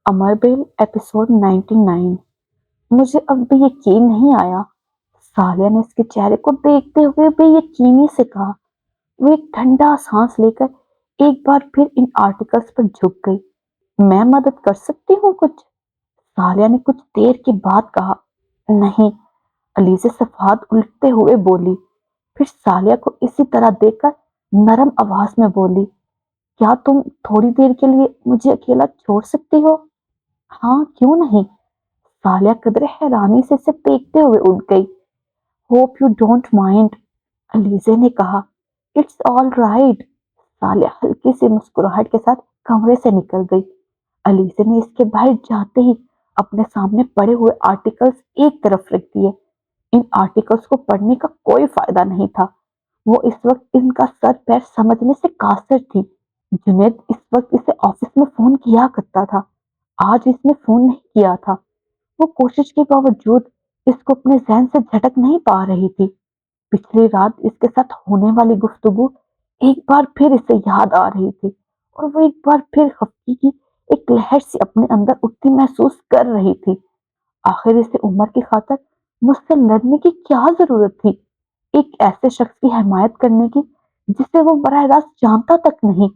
अमरबेल episode 99। मुझे अब भी यकीन नहीं आया। सालिया ने उसके चेहरे को देखते हुए बेयकीनी से कहा। वो एक ठंडा सांस लेकर एक बार फिर इन आर्टिकल्स पर झुक गई। मैं मदद कर सकती हूँ कुछ? सालिया ने कुछ देर के बाद कहा। नहीं, अली से सफात उलटते हुए बोली। फिर सालिया को इसी तरह देखकर नरम आवाज में बोली, क्या तुम थोड़ी देर के लिए मुझे अकेला छोड़ सकती हो? हाँ, क्यों नहीं? सालिया कदरे हैरानी से इसे देखते हुए उठ गई। Hope you don't mind, Alizeh ने कहा। It's all right. सालिया हल्की सी मुस्कुराहट के साथ कमरे से निकल गई। अलीजे ने इसके बाहर जाते ही अपने सामने पड़े हुए आर्टिकल्स एक तरफ रख दिए। इन आर्टिकल्स को पढ़ने का कोई फायदा नहीं था। वो इस वक्त इनका सर पैर समझने से कासिर थी। जुनैद इस वक्त इसे ऑफिस में फोन किया करता था। आज इसने फोन नहीं किया था। वो कोशिश के बावजूद इसको अपने ज़हन से झटक नहीं पा रही थी। पिछली रात इसके साथ होने वाली गुफ्तगू एक बार फिर इसे याद आ रही थी और वो एक बार फिर खफगी की एक लहर से अपने अंदर उठती महसूस कर रही थी। आखिर इसे उम्र की खातिर मुझसे लड़ने की क्या जरूरत थी? एक ऐसे शख्स की हिमायत करने की जिसे वो बराह रास्त जानता तक नहीं।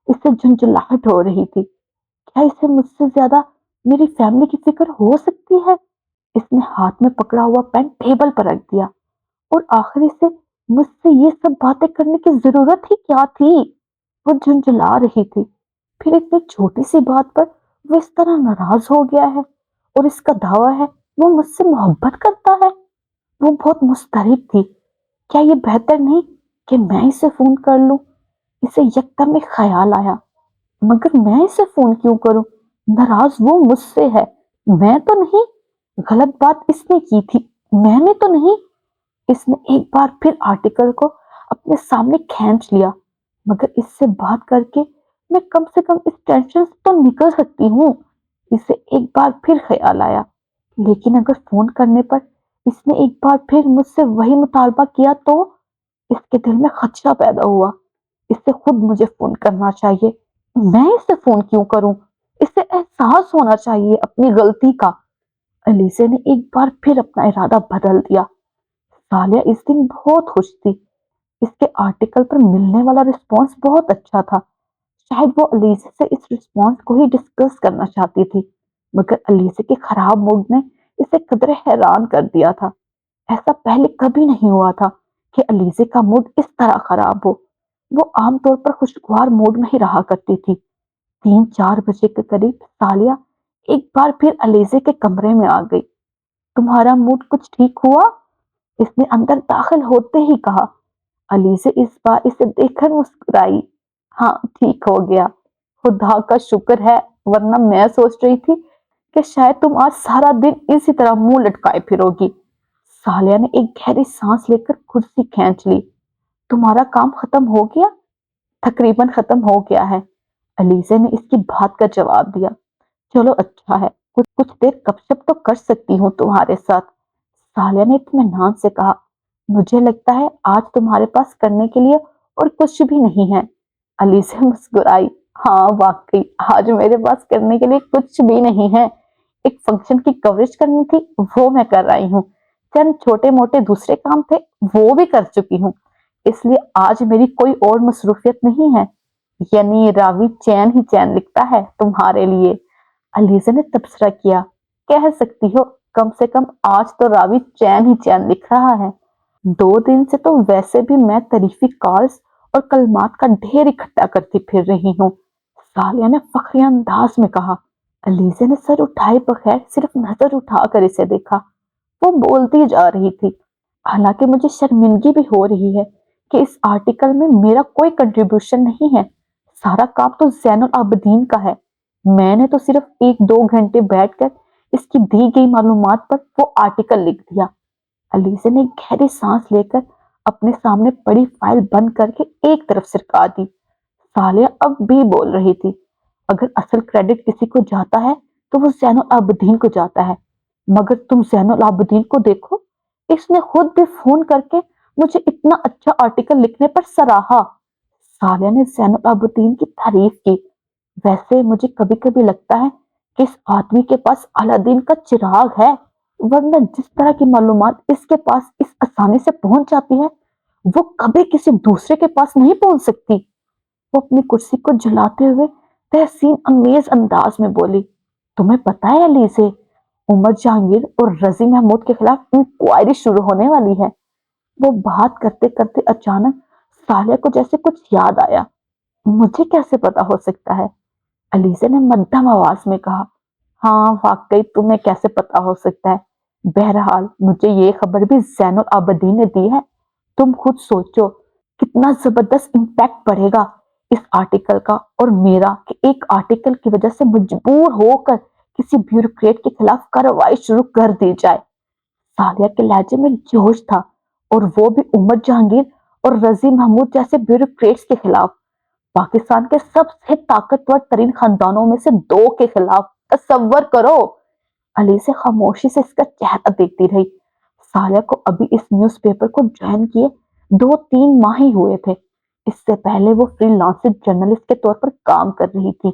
इससे झुंझुलाहट हो रही थी। क्या इसे मुझसे ज्यादा मेरी फैमिली की फिक्र हो सकती है? इसने हाथ में पकड़ा हुआ पेन टेबल पर रख दिया और आखिर इसे मुझसे ये सब बातें करने की जरूरत ही क्या थी? वो झुंझुला रही थी। फिर इतनी छोटी सी बात पर वो इस तरह नाराज हो गया है और इसका दावा है वो मुझसे मोहब्बत करता है। वो बहुत मुस्तरब थी। क्या ये बेहतर नहीं कि मैं इसे फोन कर लूं? इसे यकदम एक ख्याल आया, मगर मैं इसे फोन क्यों करूं? नाराज वो मुझसे है, मैं तो नहीं। गलत बात इसने की थी, मैंने तो नहीं। इसने एक बार फिर आर्टिकल को अपने सामने खींच लिया। मगर इससे बात करके मैं कम से कम इस टेंशन से तो निकल सकती हूँ। इसे एक बार फिर ख्याल आया, लेकिन अगर फोन करने पर इसने एक बार फिर मुझसे वही मुतालबा किया तो? इसके दिल में खदशा पैदा हुआ। इससे खुद मुझे फोन करना चाहिए। मैं इसे फोन क्यों करूं? इसे एहसास होना चाहिए अपनी गलती का। अलीसे ने एक बार फिर अपना इरादा बदल दिया। सालिया इस दिन बहुत खुश थी। इसके आर्टिकल पर मिलने वाला रिस्पॉन्स बहुत अच्छा था। शायद वो अलीसे से इस रिस्पॉन्स को ही डिस्कस करना चाहती थी, मगर अलीसे के खराब मूड ने इसे कदरे हैरान कर दिया था। ऐसा पहले कभी नहीं हुआ था कि अलीसे का मूड इस तरह खराब हो। वो आमतौर पर खुशगवार मूड में ही रहा करती थी। 3-4 बजे के करीब सालिया एक बार फिर अलीसे के कमरे में आ गई। तुम्हारा मूड कुछ ठीक हुआ? इसने अंदर दाखिल होते ही कहा। अलीसे इस बार इसे देखकर मुस्कुराई। हाँ, ठीक हो गया, खुदा का शुक्र है, वरना मैं सोच रही थी कि शायद तुम आज सारा दिन इसी तरह मुंह लटकाए फिरोगी। सालिया ने एक गहरी सांस लेकर कुर्सी खींच ली। तुम्हारा काम खत्म हो गया? तकरीबन खत्म हो गया है, अलीसे ने इसकी बात का जवाब दिया। चलो अच्छा है, कुछ कुछ देर गपशप तो कर सकती हूँ तुम्हारे साथ। सालिया ने इत्मीनान से कहा। मुझे लगता है आज तुम्हारे पास करने के लिए और कुछ भी नहीं है। अलीसे मुस्कुराई। हाँ वाकई, आज मेरे पास करने के लिए कुछ भी नहीं है। एक फंक्शन की कवरेज करनी थी, वो मैं कर रही हूँ। चंद छोटे मोटे दूसरे काम थे, वो भी कर चुकी हूँ। इसलिए आज मेरी कोई और मसरूफियत नहीं है। यानी रावी चैन ही चैन लिखता है तुम्हारे लिए। अलीजा ने तबसरा किया। कह सकती हो, कम से कम आज तो रावी चैन ही चैन लिख रहा है। 2 दिन से तो वैसे भी मैं तारीफी कॉल्स और कलमात का ढेर इकट्ठा करती फिर रही हूँ, सालिया ने फखरी अंदाज में कहा। अलीजा ने सर उठाए बगैर सिर्फ नजर उठाकर इसे देखा। वो बोलती जा रही थी। हालांकि मुझे शर्मिंदगी भी हो रही है कि इस आर्टिकल में मेरा कोई कंट्रीब्यूशन नहीं है। सारा काम तो ज़ैनुल आबिदीन का है। मैंने तो सिर्फ 1-2 घंटे बैठकर इसकी दी गई मालूमात पर वो आर्टिकल लिख दिया। अलीज़ा ने गहरी सांस लेकर अपने सामने पड़ी फाइल बंद करके एक तरफ सरका दी। सालिया अब भी बोल रही थी। अगर असल क्रेडिट किसी को जाता है तो वो ज़ैनुल आबिदीन को जाता है। मगर तुम ज़ैनुल आबिदीन को देखो, इसने खुद भी फोन करके मुझे इतना अच्छा आर्टिकल लिखने पर सराहा। सालिया ने ज़ैनुल आबिदीन की तारीफ की। वैसे मुझे कभी कभी लगता है कि इस आदमी के पास अलादीन का चिराग है, वरना जिस तरह की मालूमात इसके पास इस आसानी से पहुंच जाती है, वो कभी किसी दूसरे के पास नहीं पहुंच सकती। वो अपनी कुर्सी को झुलाते हुए तहसीन अमेज अंदाज में बोली, तुम्हें पता है अली से उमर जहांगीर और रजी महमूद के खिलाफ इंक्वायरी शुरू होने वाली है। वो बात करते करते अचानक सालिया को जैसे कुछ याद आया। मुझे कैसे पता हो सकता है? अलीजे ने मध्यम आवाज में कहा। हाँ वाकई तुम्हें कैसे पता हो सकता है? बहरहाल मुझे ये खबर भी जैनुल आबदीन ने दी है। तुम खुद सोचो कितना जबरदस्त इम्पैक्ट पड़ेगा इस आर्टिकल का और मेरा कि एक आर्टिकल की वजह से मजबूर होकर किसी ब्यूरोक्रेट के खिलाफ कार्रवाई शुरू कर दी जाए। सालिया के लहजे में जोश था, और वो भी उमर जहांगीर और रजी महमूद जैसे ब्यूरोक्रेट्स के खिलाफ, पाकिस्तान के सबसे ताकतवर तरीन खानदानों में से दो के खिलाफ। तसव्वुर करो। अली से खामोशी से इसका चेहरा देखती रही। सालिया को अभी इस न्यूज़पेपर को ज्वाइन किए 2-3 माह ही हुए थे। इससे पहले वो फ्रीलांसर जर्नलिस्ट के तौर पर काम कर रही थी,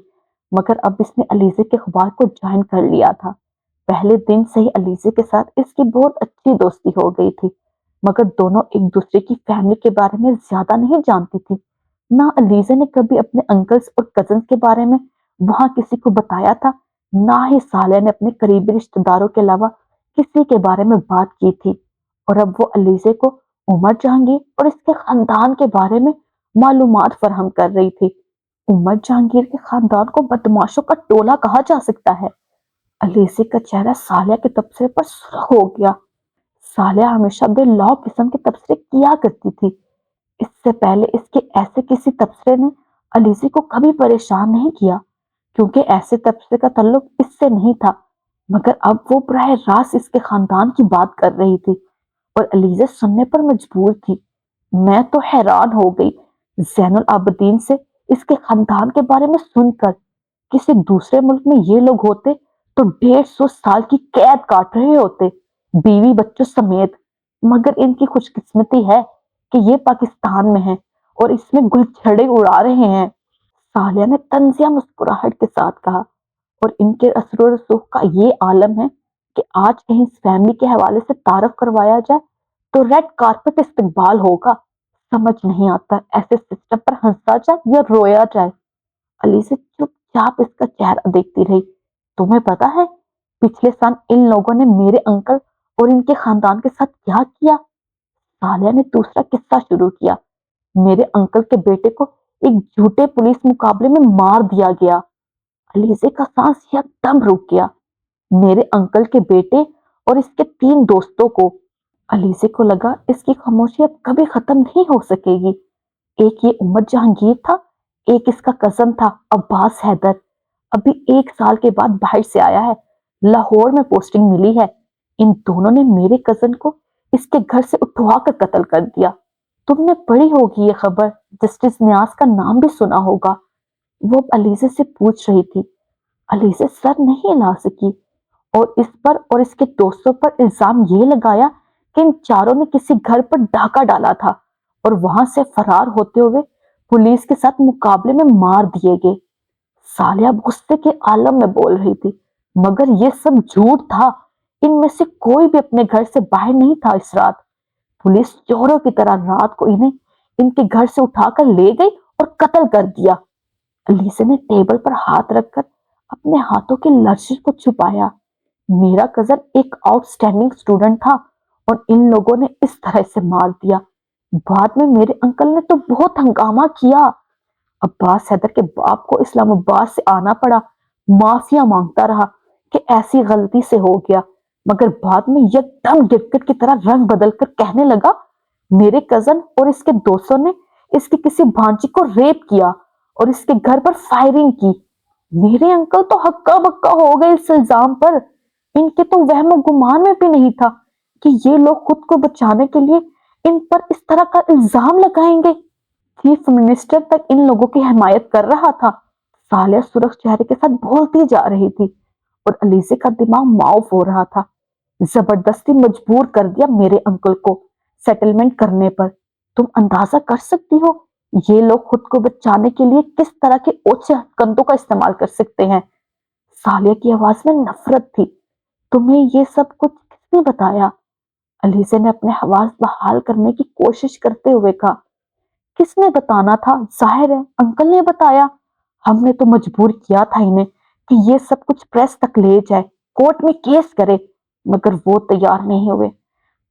मगर अब इसने अलीजे के अखबार को ज्वाइन कर लिया था। पहले दिन से ही अलीजे के साथ इसकी बहुत अच्छी दोस्ती हो गई थी, मगर दोनों एक दूसरे की फैमिली के बारे में ज्यादा नहीं जानती थी। ना अलीजे ने कभी अपने अंकल्स और कजन के बारे में वहां किसी को बताया था, ना ही सालिया ने अपने करीबी रिश्तेदारों के अलावा किसी के बारे में बात की थी। और अब वो अलीजे को उमर जहांगीर और इसके खानदान के बारे में मालूमात फराहम कर रही थी। उमर जहांगीर के खानदान को बदमाशों का टोला कहा जा सकता है। अलीजे का चेहरा सालिया के तबसरे पर सुर्ख हो गया। सालिया हमेशा बेलौह किस्म के तबसरे किया करती थी। इससे पहले इसके ऐसे किसी तबसरे ने अलीजे को कभी परेशान नहीं किया, क्योंकि ऐसे तबसरे का ताल्लुक इससे नहीं था। मगर अब वो बराह रास्त इसके खानदान की बात कर रही थी, और अलीजा सुनने पर मजबूर थी। मैं तो हैरान हो गई जैनुल आबदीन से इसके खानदान के बारे में सुनकर। किसी दूसरे मुल्क में ये लोग होते तो 150 साल की कैद काट रहे होते, बीवी बच्चों समेत। मगर इनकी खुशकिस्मती है कि ये पाकिस्तान में है और इसमें गुलछड़े उड़ा रहे हैं। सालिया ने तंजिया मुस्कुराहट के साथ कहा, और इनके असर रसूख का ये आलम है कि आज कहीं इस फैमिली के हवाले से तारफ करवाया जाए तो रेड कारपेट इस्तकबाल होगा। समझ नहीं आता ऐसे सिस्टम पर हंसा जाए या रोया जाए। अली से चुपचाप इसका चेहरा देखती रही। तुम्हें पता है पिछले साल इन लोगों ने मेरे अंकल और इनके खानदान के साथ क्या किया? सालिया ने दूसरा किस्सा शुरू किया। मेरे अंकल के बेटे को एक झूठे पुलिस मुकाबले में मार दिया गया। अलीजे का सांस एकदम रुक गया। मेरे अंकल के बेटे और इसके 3 दोस्तों को। अलीजे को लगा इसकी खामोशी अब कभी खत्म नहीं हो सकेगी। एक ये उमर जहांगीर था, एक इसका कजन था अब्बास हैदर, अभी 1 साल के बाद बाहर से आया है, लाहौर में पोस्टिंग मिली है। इन दोनों ने मेरे कजन को इसके घर से उठवा कर कत्ल कर दिया। तुमने पढ़ी होगी ये खबर, जस्टिस न्याज का नाम भी सुना होगा। वो अलीजे से पूछ रही थी। अलीजे सर नहीं हिला सकी, और इस पर और इसके दोस्तों पर इल्जाम ये लगाया कि इन चारों ने किसी घर पर डाका डाला था और वहां से फरार होते हुए पुलिस के साथ मुकाबले में मार दिए गए। सालिया गुस्से के आलम में बोल रही थी, मगर ये सब झूठ था। इनमें से कोई भी अपने घर से बाहर नहीं था इस रात। पुलिस चोरों की तरह रात को इन्हें इनके घर से उठाकर ले गई और कत्ल कर दिया। अलीसे ने टेबल पर हाथ रखकर अपने हाथों की लर्जिश को छुपाया। मेरा कजन एक आउटस्टैंडिंग स्टूडेंट था और इन लोगों ने इस तरह से मार दिया। बाद में मेरे अंकल ने तो बहुत हंगामा किया। अब्बास हैदर के बाप को इस्लामाबाद से आना पड़ा, माफिया मांगता रहा कि ऐसी गलती से हो गया, मगर बाद में एकदम गिरगिट की तरह रंग बदल कर कहने लगा मेरे कजन और इसके दोस्तों ने इसकी किसी भांजी को रेप किया और इसके घर पर फायरिंग की। मेरे अंकल तो हक्का बक्का हो गए इस इल्जाम पर। इनके तो वहम गुमान में भी नहीं था कि ये लोग खुद को बचाने के लिए इन पर इस तरह का इल्जाम लगाएंगे। चीफ मिनिस्टर तक इन लोगों की हिमायत कर रहा था। सालिया सुरख चेहरे के साथ बोलती जा रही थी, और अलीजे का दिमाग माउफ हो रहा था। जबरदस्ती मजबूर कर दिया मेरे अंकल को सेटलमेंट करने पर। तुम अंदाजा कर सकती हो ये लोग खुद को बचाने के लिए किस तरह के ओछे हथकंडों का इस्तेमाल कर सकते हैं। सालिया की आवाज में नफरत थी। तुम्हें ये सब कुछ किसने बताया? अलीजे ने अपने आवाज बहाल करने की कोशिश करते हुए कहा। किसने बताना था? जाहिर है अंकल ने बताया। हमने तो मजबूर किया था इन्हें कि ये सब कुछ प्रेस तक ले जाए, कोर्ट में केस करे, मगर वो तैयार नहीं हुए।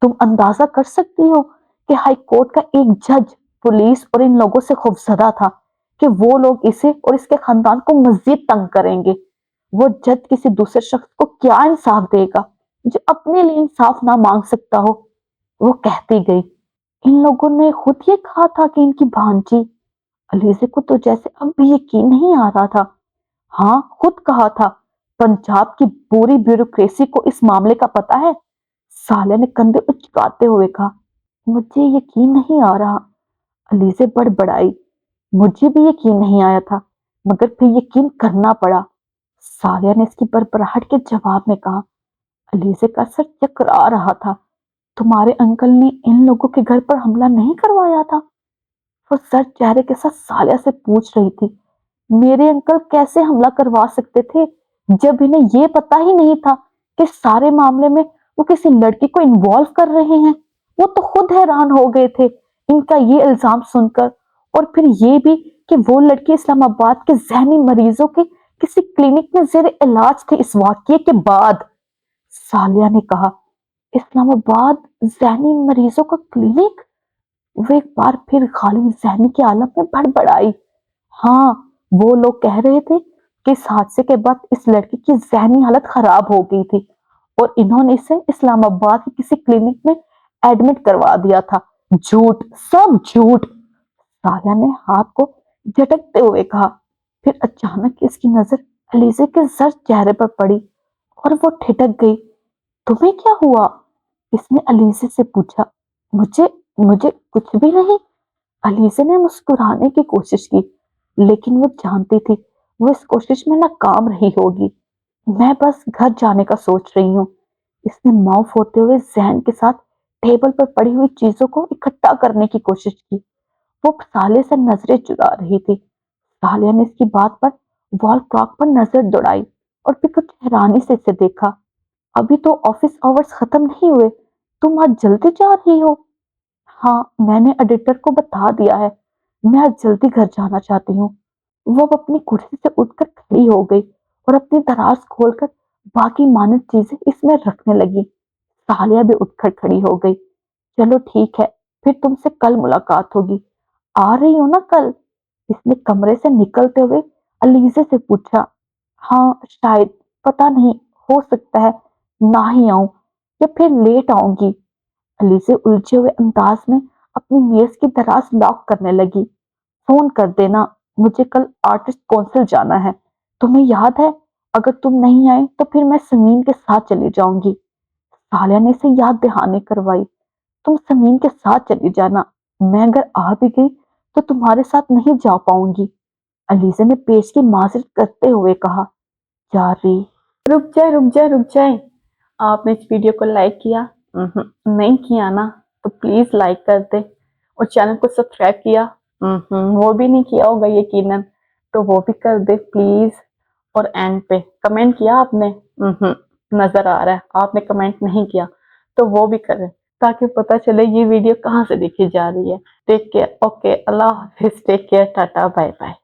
तुम अंदाजा कर सकती हो कि हाई कोर्ट का एक जज पुलिस और इन लोगों से खौफजदा था कि वो लोग इसे और इसके खानदान को मजीद तंग करेंगे। वो जज किसी दूसरे शख्स को क्या इंसाफ देगा जो अपने लिए इंसाफ ना मांग सकता हो? वो कहती गई। इन लोगों ने खुद ये कहा था कि इनकी भांजी। अलीजे को तो जैसे अब भी यकीन नहीं आ रहा था। हाँ, खुद कहा था। पंजाब की पूरी ब्यूरोक्रेसी को इस मामले का पता है। साले ने कंधे उचकाते हुए कहा। मुझे यकीन नहीं आ रहा। अलीजे बड़बड़ाई। मुझे भी यकीन नहीं आया था, मगर फिर यकीन करना पड़ा। सालिया ने इसकी बड़बड़ाहट के जवाब में कहा। अलीजे का सर चकरा रहा था। तुम्हारे अंकल ने इन लोगों के घर पर हमला नहीं करवाया था? वो सर चेहरे के साथ सालिया से पूछ रही थी। मेरे अंकल कैसे हमला करवा सकते थे जब इन्हें ये पता ही नहीं था कि सारे मामले में वो किसी लड़की को इन्वॉल्व कर रहे हैं। वो तो खुद हैरान हो गए थे इनका ये इल्जाम सुनकर, और फिर ये भी कि वो लड़की इस्लामाबाद के जहनी मरीजों के किसी क्लिनिक में जेर इलाज थे इस वाकये के बाद। सालिया ने कहा। इस्लामाबाद जहनी मरीजों का क्लिनिक? वो एक बार फिर खालिद जहनी के आलम में बड़बड़ाई। हाँ, वो लोग कह रहे थे कि इस हादसे के बाद इस लड़की की जहनी हालत खराब हो गई थी और इन्होंने इसे इस्लामाबाद के किसी क्लिनिक में एडमिट करवा दिया था। झूठ, सब झूठ। सालिया ने हाथ को झटकते हुए कहा। फिर अचानक इसकी नजर अलीजे के जर्द चेहरे पर पड़ी और वो ठिठक गई। तुम्हें क्या हुआ? इसने अलीजे से पूछा। मुझे मुझे कुछ भी नहीं। अलीजे ने मुस्कुराने की कोशिश की, लेकिन वो जानती थी वो इस कोशिश में नाकाम रही होगी। मैं बस घर जाने का सोच रही हूँ। इसने माउफ होते हुए जहन के साथ टेबल पर पड़ी हुई चीजों को इकट्ठा करने की कोशिश की। वो साले से नजरें चुरा रही थी। सालिया ने इसकी बात पर वॉल क्लॉक पर नजर दौड़ाई और फिर कुछ हैरानी से इसे देखा। अभी तो ऑफिस आवर्स खत्म नहीं हुए, तुम आज जल्दी जा रही हो? हाँ, मैंने एडिटर को बता दिया है, मैं आज जल्दी घर जाना चाहती हूँ। वो अब अपनी कुर्सी से उठकर खड़ी हो गई और अपनी दराज खोलकर बाकी मानद चीजें इसमें रखने लगी। सालिया भी उठकर खड़ी हो गई। चलो ठीक है, फिर तुमसे कल मुलाकात होगी। आ रही हो ना कल? इसने कमरे से निकलते हुए अलीजे से पूछा। हाँ शायद, पता नहीं, हो सकता है ना ही आऊं या फिर लेट आऊंगी। अलीजे उलझे हुए अंदाज में अपनी मेज की दराज लॉक करने लगी। फोन कर देना, मुझे कल आर्टिस्ट कौंसिल जाना है। तुम्हें याद है, अगर तुम नहीं आए तो फिर मैं समीन के साथ चली जाऊंगी। सालिया ने इसे याद दहानी करवाई। तुम समीन के साथ चली जाना, मैं अगर आ भी गई तो तुम्हारे साथ नहीं जा पाऊंगी। अलीजे ने पेश की माजरत करते हुए कहा। जारी। रुक जाए रुक जाए रुक जाए, आपने इस वीडियो को लाइक किया? नहीं किया ना, तो प्लीज लाइक कर दे। और चैनल को सब्सक्राइब किया? वो भी नहीं किया होगा यकीनन, तो वो भी कर दे प्लीज। और एंड पे कमेंट किया आपने? नजर आ रहा है आपने कमेंट नहीं किया, तो वो भी करें ताकि पता चले ये वीडियो कहाँ से देखी जा रही है। टेक केयर, ओके, अल्लाह हाफिज, take care, tata, bye bye.